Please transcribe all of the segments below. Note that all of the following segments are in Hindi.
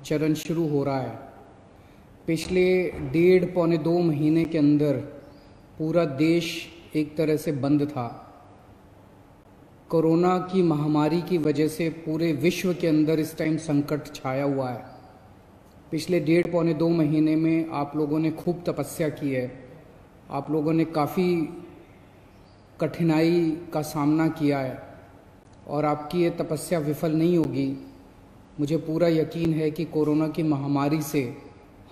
चरण शुरू हो रहा है। पिछले 1.5-पौने 2 महीने के अंदर पूरा देश एक तरह से बंद था। कोरोना की महामारी की वजह से पूरे विश्व के अंदर इस टाइम संकट छाया हुआ है। पिछले 1.5-पौने 2 महीने में आप लोगों ने खूब तपस्या की है। आप लोगों ने काफ़ी कठिनाई का सामना किया है और आपकी ये तपस्या विफल नहीं होगी। मुझे पूरा यकीन है कि कोरोना की महामारी से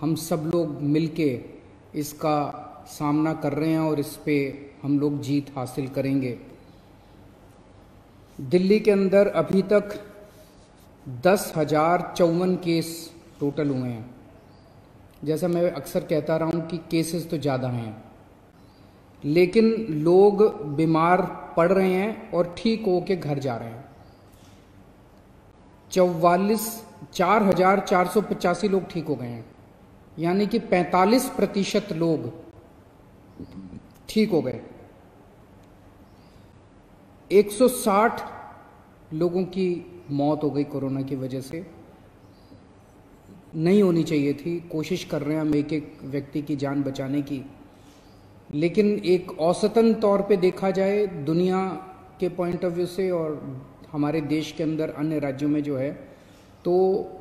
हम सब लोग मिलके इसका सामना कर रहे हैं और इस पे हम लोग जीत हासिल करेंगे। दिल्ली के अंदर अभी तक 10,054 केस टोटल हुए हैं। जैसा मैं अक्सर कहता रहा हूँ कि केसेस तो ज़्यादा हैं, लेकिन लोग बीमार पड़ रहे हैं और ठीक होके घर जा रहे हैं। 4,485 लोग ठीक हो गए हैं, यानी कि 45% लोग ठीक हो गए। 160 लोगों की मौत हो गई कोरोना की वजह से। नहीं होनी चाहिए थी। कोशिश कर रहे हैं हम एक एक व्यक्ति की जान बचाने की, लेकिन एक औसतन तौर पे देखा जाए दुनिया के पॉइंट ऑफ व्यू से और हमारे देश के अंदर अन्य राज्यों में जो है, तो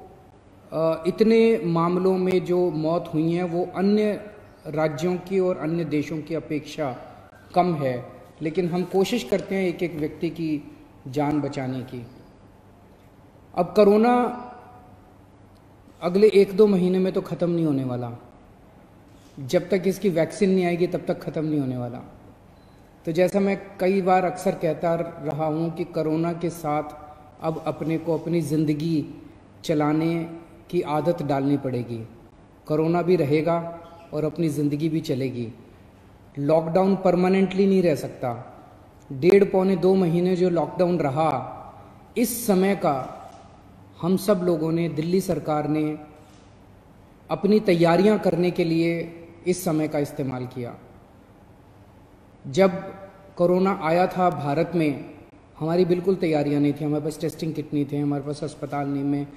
इतने मामलों में जो मौत हुई हैं वो अन्य राज्यों की और अन्य देशों की अपेक्षा कम है। लेकिन हम कोशिश करते हैं एक एक व्यक्ति की जान बचाने की। अब कोरोना अगले 1-2 महीने में तो ख़त्म नहीं होने वाला। जब तक इसकी वैक्सीन नहीं आएगी तब तक ख़त्म नहीं होने वाला। तो जैसा मैं कई बार अक्सर कहता रहा हूँ कि कोरोना के साथ अब अपने को अपनी ज़िंदगी चलाने की आदत डालनी पड़ेगी। कोरोना भी रहेगा और अपनी ज़िंदगी भी चलेगी। लॉकडाउन परमानेंटली नहीं रह सकता। 1.5-पौने 2 महीने जो लॉकडाउन रहा, इस समय का हम सब लोगों ने, दिल्ली सरकार ने अपनी तैयारियां करने के लिए इस समय का इस्तेमाल किया। जब कोरोना आया था भारत में, हमारी बिल्कुल तैयारियां नहीं थी। हमारे पास टेस्टिंग किट नहीं थे, हमारे पास अस्पताल नहीं में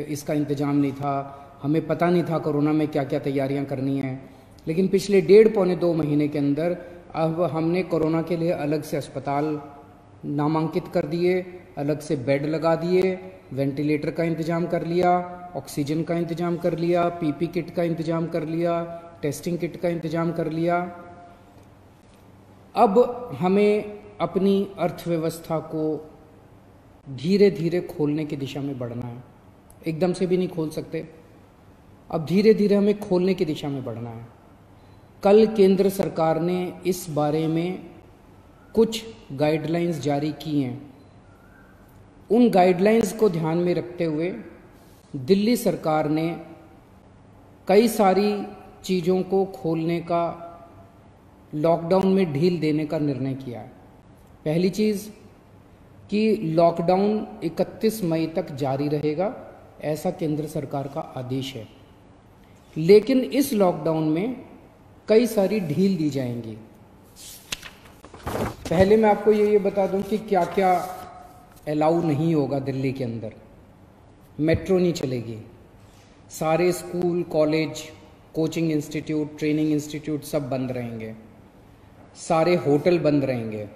इसका इंतजाम नहीं था। हमें पता नहीं था कोरोना में क्या क्या तैयारियां करनी है। लेकिन पिछले 1.5-पौने 2 महीने के अंदर अब हमने कोरोना के लिए अलग से अस्पताल नामांकित कर दिए, अलग से बेड लगा दिए, वेंटिलेटर का इंतजाम कर लिया, ऑक्सीजन का इंतजाम कर लिया, पीपी किट का इंतजाम कर लिया, टेस्टिंग किट का इंतजाम कर लिया। अब हमें अपनी अर्थव्यवस्था को धीरे धीरे खोलने की दिशा में बढ़ना है। एकदम से भी नहीं खोल सकते। अब धीरे धीरे हमें खोलने की दिशा में बढ़ना है। कल केंद्र सरकार ने इस बारे में कुछ गाइडलाइंस जारी की हैं। उन गाइडलाइंस को ध्यान में रखते हुए दिल्ली सरकार ने कई सारी चीज़ों को खोलने का, लॉकडाउन में ढील देने का निर्णय किया है। पहली चीज़ कि लॉकडाउन 31 मई तक जारी रहेगा, ऐसा केंद्र सरकार का आदेश है। लेकिन इस लॉकडाउन में कई सारी ढील दी जाएंगी। पहले मैं आपको ये बता दूं कि क्या क्या अलाउ नहीं होगा दिल्ली के अंदर। मेट्रो नहीं चलेगी। सारे school, college, coaching institute, training institute सब बंद रहेंगे। सारे होटल बंद रहेंगे।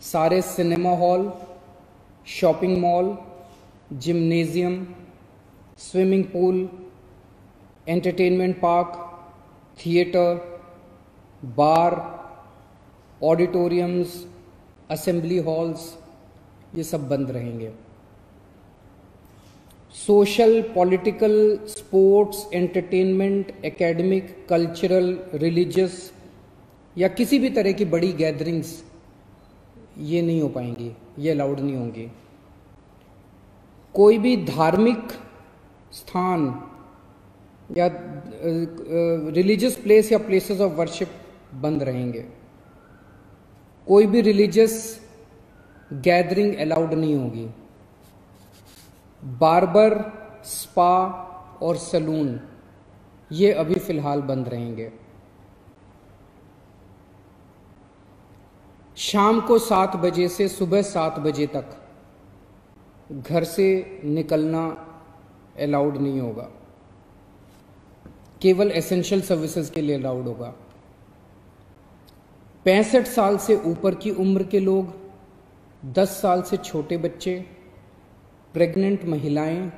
सारे cinema hall, shopping mall, gymnasium, swimming pool, entertainment park, theatre, bar, auditoriums, assembly halls, ये सब बंद रहेंगे। Social, political, sports, entertainment, academic, cultural, religious या किसी भी तरह की बड़ी गैदरिंग्स ये नहीं हो पाएंगी, ये अलाउड नहीं होंगी। कोई भी धार्मिक स्थान या रिलीजियस प्लेस या प्लेसेस ऑफ वर्शिप बंद रहेंगे। कोई भी रिलीजियस गैदरिंग अलाउड नहीं होगी। बार्बर, स्पा और सैलून ये अभी फिलहाल बंद रहेंगे। शाम को 7 बजे से सुबह 7 बजे तक घर से निकलना अलाउड नहीं होगा, केवल एसेंशियल सर्विसेज के लिए अलाउड होगा। 65 साल से ऊपर की उम्र के लोग, 10 साल से छोटे बच्चे, प्रेग्नेंट महिलाएं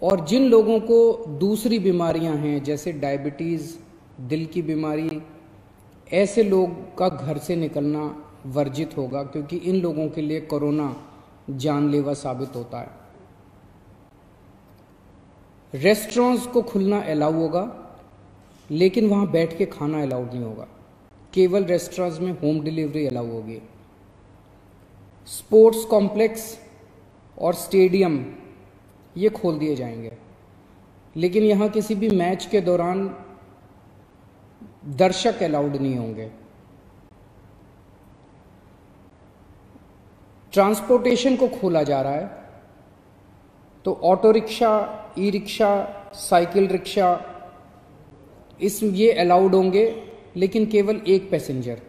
और जिन लोगों को दूसरी बीमारियां हैं जैसे डायबिटीज़, दिल की बीमारी, ऐसे लोग का घर से निकलना वर्जित होगा, क्योंकि इन लोगों के लिए कोरोना जानलेवा साबित होता है। रेस्टोरेंट्स को खुलना अलाउ होगा, लेकिन वहां बैठ के खाना अलाउड नहीं होगा, केवल रेस्टोरेंट्स में होम डिलीवरी अलाउ होगी। स्पोर्ट्स कॉम्प्लेक्स और स्टेडियम ये खोल दिए जाएंगे, लेकिन यहां किसी भी मैच के दौरान दर्शक अलाउड नहीं होंगे। ट्रांसपोर्टेशन को खोला जा रहा है, तो auto rickshaw, e rickshaw, cycle rickshaw ये अलाउड होंगे, लेकिन केवल एक पैसेंजर।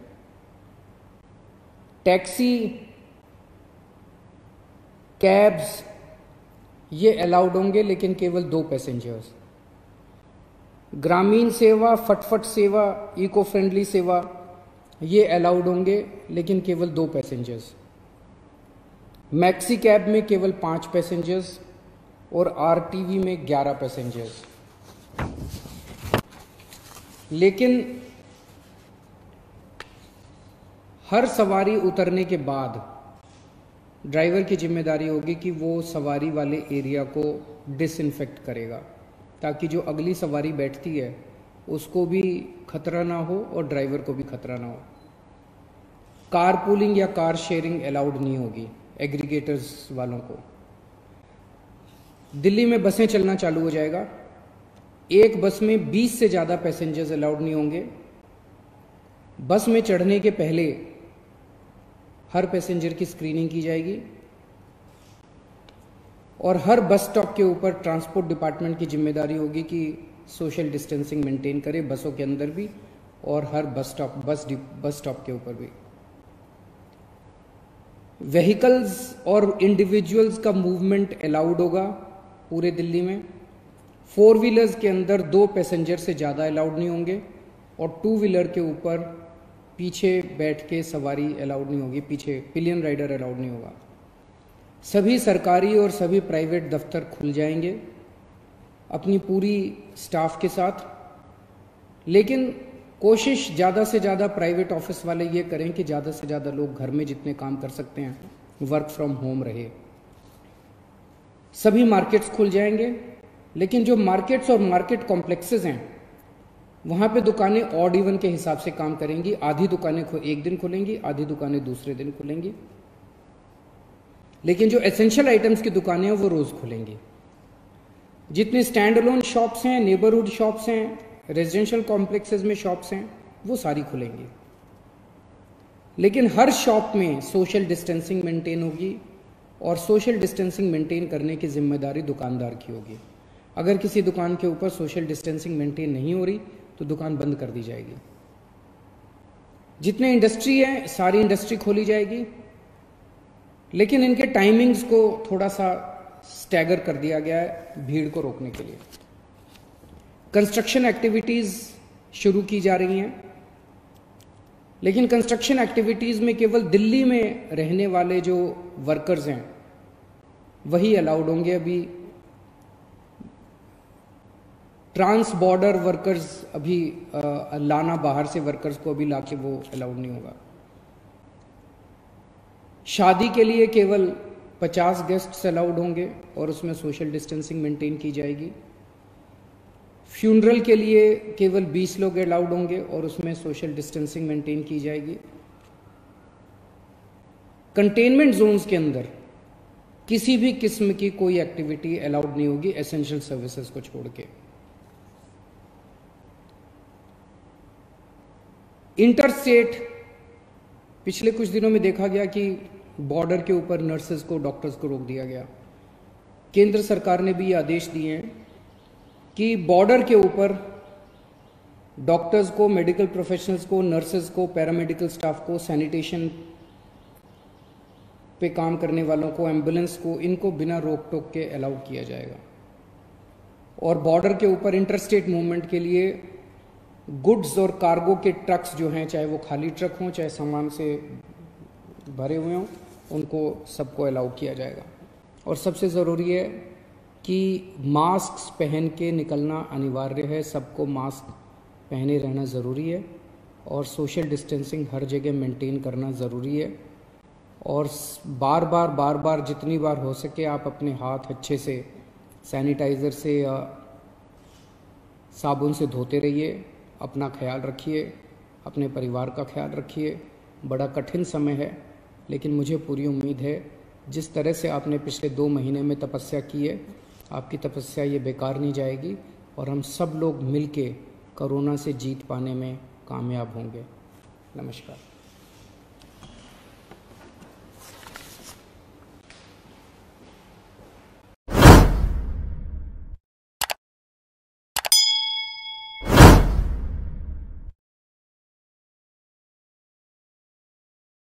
टैक्सी, कैब्स ये अलाउड होंगे, लेकिन केवल 2 पैसेंजर्स। ग्रामीण सेवा, फटफट सेवा, इको फ्रेंडली सेवा ये अलाउड होंगे, लेकिन केवल 2 पैसेंजर्स। मैक्सी कैब में केवल 5 पैसेंजर्स और आरटीवी में 11 पैसेंजर्स। लेकिन हर सवारी उतरने के बाद ड्राइवर की जिम्मेदारी होगी कि वो सवारी वाले एरिया को डिसइंफेक्ट करेगा, ताकि जो अगली सवारी बैठती है उसको भी खतरा ना हो और ड्राइवर को भी खतरा ना हो। कार पूलिंग या कार शेयरिंग अलाउड नहीं होगी एग्रीगेटर्स वालों को। दिल्ली में बसें चलना चालू हो जाएगा, एक बस में 20 से ज़्यादा पैसेंजर्स अलाउड नहीं होंगे। बस में चढ़ने के पहले हर पैसेंजर की स्क्रीनिंग की जाएगी और हर बस स्टॉप के ऊपर ट्रांसपोर्ट डिपार्टमेंट की जिम्मेदारी होगी कि सोशल डिस्टेंसिंग मेंटेन करे, बसों के अंदर भी और हर बस स्टॉप के ऊपर भी। व्हीकल्स और इंडिविजुअल्स का मूवमेंट अलाउड होगा पूरे दिल्ली में। 4 व्हीलर्स के अंदर 2 पैसेंजर से ज़्यादा अलाउड नहीं होंगे और 2 व्हीलर के ऊपर पीछे बैठ के सवारी अलाउड नहीं होगी, पीछे पिलियन राइडर अलाउड नहीं होगा। सभी सरकारी और सभी प्राइवेट दफ्तर खुल जाएंगे अपनी पूरी स्टाफ के साथ, लेकिन कोशिश ज़्यादा से ज़्यादा प्राइवेट ऑफिस वाले ये करें कि ज़्यादा से ज़्यादा लोग घर में जितने काम कर सकते हैं वर्क फ्रॉम होम रहे। सभी मार्केट्स खुल जाएंगे, लेकिन जो मार्केट्स और मार्केट कॉम्प्लेक्सेस हैं वहाँ पे दुकानें ऑड इवन के हिसाब से काम करेंगी। आधी दुकानें एक दिन खुलेंगी, आधी दुकानें दूसरे दिन खुलेंगी, लेकिन जो एसेंशियल आइटम्स की दुकानें हैं वो रोज़ खुलेंगी। जितने स्टैंड अलोन शॉप्स हैं, नेबरहुड शॉप्स हैं, रेजिडेंशियल कॉम्प्लेक्सेस में शॉप्स हैं, वो सारी खुलेंगी, लेकिन हर शॉप में सोशल डिस्टेंसिंग मेंटेन होगी और सोशल डिस्टेंसिंग मेंटेन करने की जिम्मेदारी दुकानदार की होगी। अगर किसी दुकान के ऊपर सोशल डिस्टेंसिंग मेंटेन नहीं हो रही तो दुकान बंद कर दी जाएगी। जितने इंडस्ट्री है सारी इंडस्ट्री खोली जाएगी, लेकिन इनके टाइमिंग्स को थोड़ा सा स्टैगर कर दिया गया है भीड़ को रोकने के लिए। कंस्ट्रक्शन एक्टिविटीज़ शुरू की जा रही हैं, लेकिन कंस्ट्रक्शन एक्टिविटीज़ में केवल दिल्ली में रहने वाले जो वर्कर्स हैं वही अलाउड होंगे। अभी ट्रांस बॉर्डर वर्कर्स अभी लाना, बाहर से वर्कर्स को अभी लाके वो अलाउड नहीं होगा। शादी के लिए केवल 50 गेस्ट्स अलाउड होंगे और उसमें सोशल डिस्टेंसिंग मेंटेन की जाएगी। फ्यूनरल के लिए केवल 20 लोग अलाउड होंगे और उसमें सोशल डिस्टेंसिंग मेंटेन की जाएगी। कंटेनमेंट जोन्स के अंदर किसी भी किस्म की कोई एक्टिविटी अलाउड नहीं होगी एसेंशियल सर्विसेज को छोड़ के। इंटरस्टेट पिछले कुछ दिनों में देखा गया कि बॉर्डर के ऊपर नर्सेज को, डॉक्टर्स को रोक दिया गया। केंद्र सरकार ने भी ये आदेश दिए हैं कि बॉर्डर के ऊपर डॉक्टर्स को, मेडिकल प्रोफेशनल्स को, नर्सेज को, पैरामेडिकल स्टाफ को, सैनिटेशन पे काम करने वालों को, एम्बुलेंस को, इनको बिना रोक टोक के अलाउ किया जाएगा। और बॉर्डर के ऊपर इंटरस्टेट मूवमेंट के लिए गुड्स और कार्गो के ट्रक्स जो हैं, चाहे वो खाली ट्रक हों चाहे सामान से भरे हुए हों, उनको सबको अलाउ किया जाएगा। और सबसे ज़रूरी है कि मास्क पहन के निकलना अनिवार्य है, सबको मास्क पहने रहना ज़रूरी है और सोशल डिस्टेंसिंग हर जगह मेंटेन करना ज़रूरी है। और बार बार जितनी बार हो सके आप अपने हाथ अच्छे से सैनिटाइज़र से या साबुन से धोते रहिए। अपना ख्याल रखिए, अपने परिवार का ख्याल रखिए। बड़ा कठिन समय है, लेकिन मुझे पूरी उम्मीद है जिस तरह से आपने पिछले 2 महीने में तपस्या की है, आपकी तपस्या ये बेकार नहीं जाएगी और हम सब लोग मिलके कोरोना से जीत पाने में कामयाब होंगे। नमस्कार।